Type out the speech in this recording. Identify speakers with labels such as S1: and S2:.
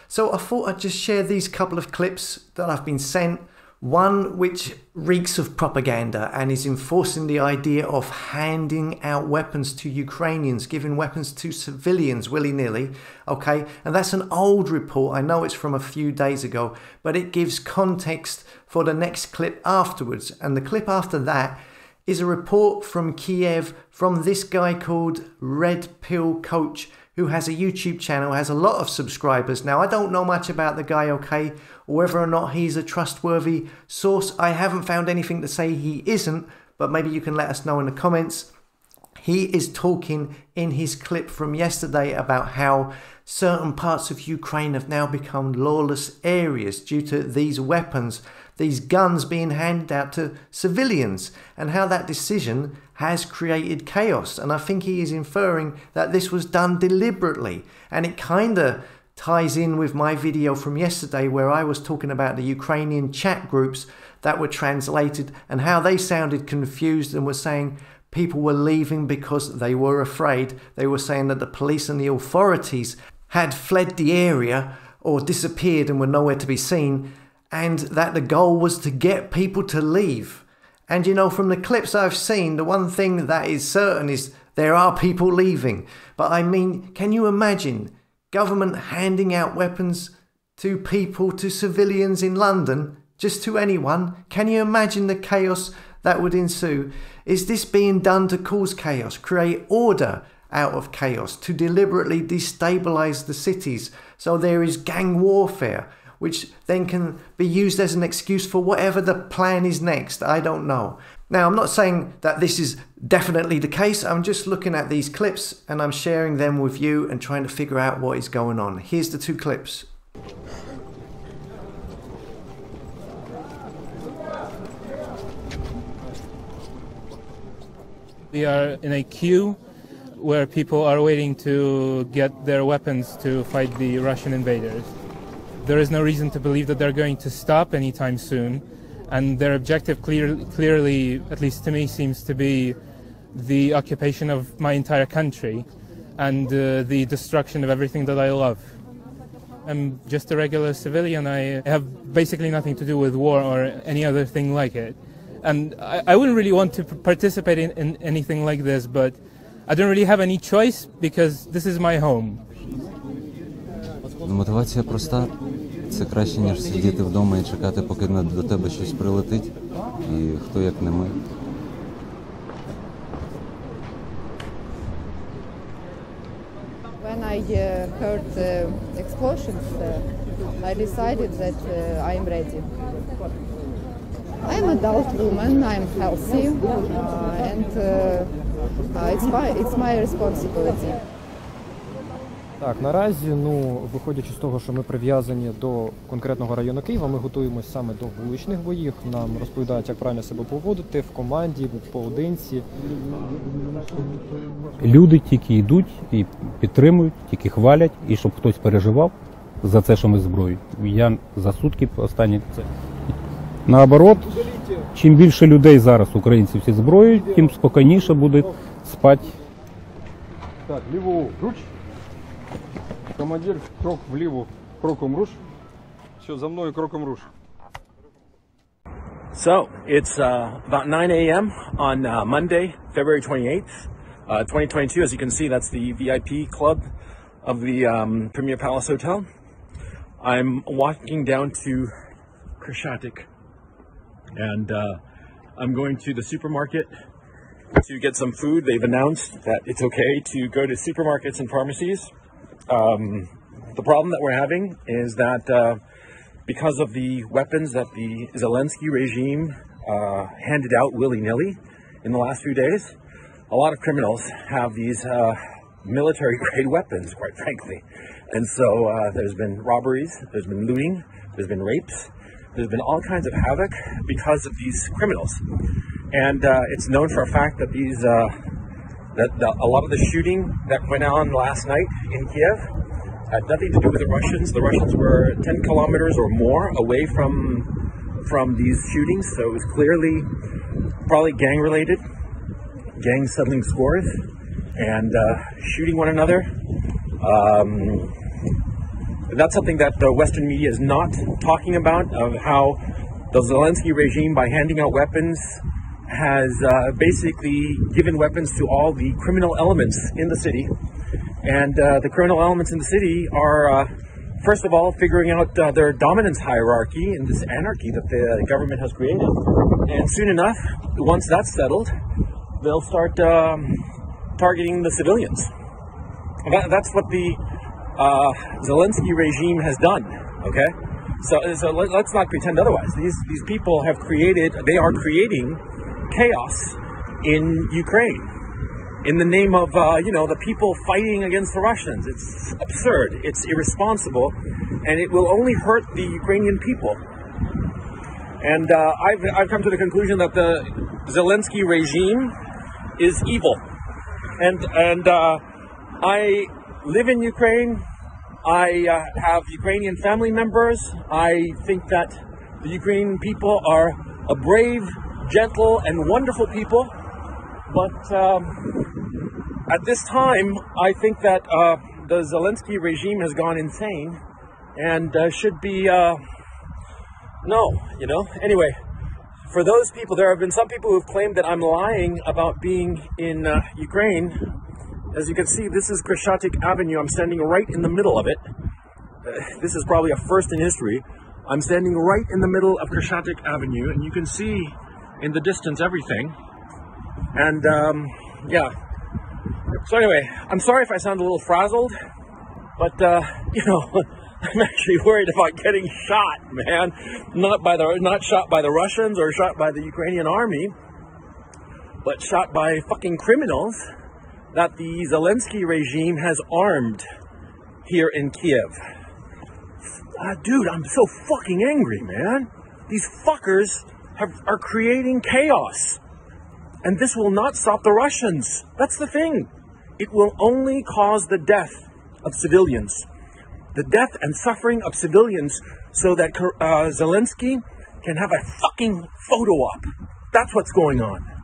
S1: So I thought I'd just share these couple of clips that I've been sent. One which reeks of propaganda and is enforcing the idea of handing out weapons to Ukrainians, giving weapons to civilians willy-nilly, okay? And that's an old report. I know it's from a few days ago, but it gives context for the next clip afterwards. And the clip after that is a report from Kiev from this guy called Red Pill Coach, who has a YouTube channel, has a lot of subscribers. Now, I don't know much about the guy, okay, or whether or not he's a trustworthy source. I haven't found anything to say he isn't, but maybe you can let us know in the comments. He is talking in his clip from yesterday about how certain parts of Ukraine have now become lawless areas due to these weapons, these guns being handed out to civilians, and how that decision has created chaos. And I think he is inferring that this was done deliberately. And it kind of ties in with my video from yesterday where I was talking about the Ukrainian chat groups that were translated and how they sounded confused and were saying people were leaving because they were afraid. They were saying that the police and the authorities had fled the area or disappeared and were nowhere to be seen, and that the goal was to get people to leave. And you know, from the clips I've seen, the one thing that is certain is there are people leaving. But I mean, can you imagine government handing out weapons to people, to civilians in London, just to anyone? Can you imagine the chaos that would ensue? Is this being done to cause chaos, create order out of chaos, to deliberately destabilize the cities? So there is gang warfare, which then can be used as an excuse for whatever the plan is next. I don't know. Now, I'm not saying that this is definitely the case. I'm just looking at these clips and I'm sharing them with you and trying to figure out what is going on. Here's the two clips.
S2: We are in a queue where people are waiting to get their weapons to fight the Russian invaders. There is no reason to believe that they're going to stop anytime soon, and their objective clearly, at least to me, seems to be the occupation of my entire country and the destruction of everything that I love. I'm just a regular civilian. I have basically nothing to do with war or any other thing like it. And I wouldn't really want to participate in anything like this, but I don't really have any choice because this is my home.
S3: Мотивація проста. Це краще, ніж сидіти вдома і чекати, поки до тебе щось прилетить. І хто як не ми.
S4: When I heard the explosions, I decided that I am ready. I'm an adult woman, I'm healthy, and it's my responsibility.
S5: Так, наразі, виходячи з того, що ми прив'язані до конкретного району Києва, ми готуємося саме до вуличних боїв. Нам розповідають, як правильно себе поводити в команді, поодинці.
S6: Люди тільки йдуть і підтримують, тільки хвалять, і щоб хтось переживав за це, що ми зброю. Я за сутки останні це. Наоборот, чим більше людей зараз, українців, всі зброють, тим спокійніше буде спати.
S7: Так, ліву руч. Командир, крок вліво, кроком руш. Все, за мною кроком руш.
S8: So, it's about 9 a.m. on Monday, February 28th, 2022. As you can see, that's the VIP club of the Premier Palace Hotel. I'm walking down to Krashatik, and I'm going to the supermarket to get some food. They've announced that it's okay to go to supermarkets and pharmacies. The problem that we're having is that because of the weapons that the Zelensky regime handed out willy-nilly in the last few days, a lot of criminals have these military-grade weapons, quite frankly. And so there's been robberies, there's been looting, there's been rapes, there's been all kinds of havoc because of these criminals. And it's known for a fact that these a lot of the shooting that went on last night in Kiev had nothing to do with the Russians. The Russians were 10 kilometers or more away from these shootings, so it was clearly probably gang-related, gangs settling scores and shooting one another. That's something that the Western media is not talking about, of how the Zelensky regime, by handing out weapons, has basically given weapons to all the criminal elements in the city. And the criminal elements in the city are, first of all, figuring out their dominance hierarchy and this anarchy that the government has created. And soon enough, once that's settled, they'll start targeting the civilians. That's what the Zelensky regime has done, okay? So let's not pretend otherwise. These people have created, they are creating chaos in Ukraine in the name of, the people fighting against the Russians. It's absurd, it's irresponsible, and it will only hurt the Ukrainian people. And I've come to the conclusion that the Zelensky regime is evil. And I live in Ukraine. I have Ukrainian family members. I think that the Ukrainian people are a brave, gentle, and wonderful people. But at this time, I think that the Zelensky regime has gone insane and should be, Anyway, for those people, there have been some people who have claimed that I'm lying about being in Ukraine. As you can see, this is Kreshchatyk Avenue. I'm standing right in the middle of it. This is probably a first in history. I'm standing right in the middle of Kreshchatyk Avenue, and you can see in the distance everything. And, yeah. So anyway, I'm sorry if I sound a little frazzled, but, I'm actually worried about getting shot, man. Not shot by the Russians or shot by the Ukrainian army, but shot by fucking criminals that the Zelensky regime has armed here in Kiev. Dude, I'm so fucking angry, man. These fuckers are creating chaos. And this will not stop the Russians. That's the thing. It will only cause the death of civilians. The death and suffering of civilians so that Zelensky can have a fucking photo op. That's what's going on.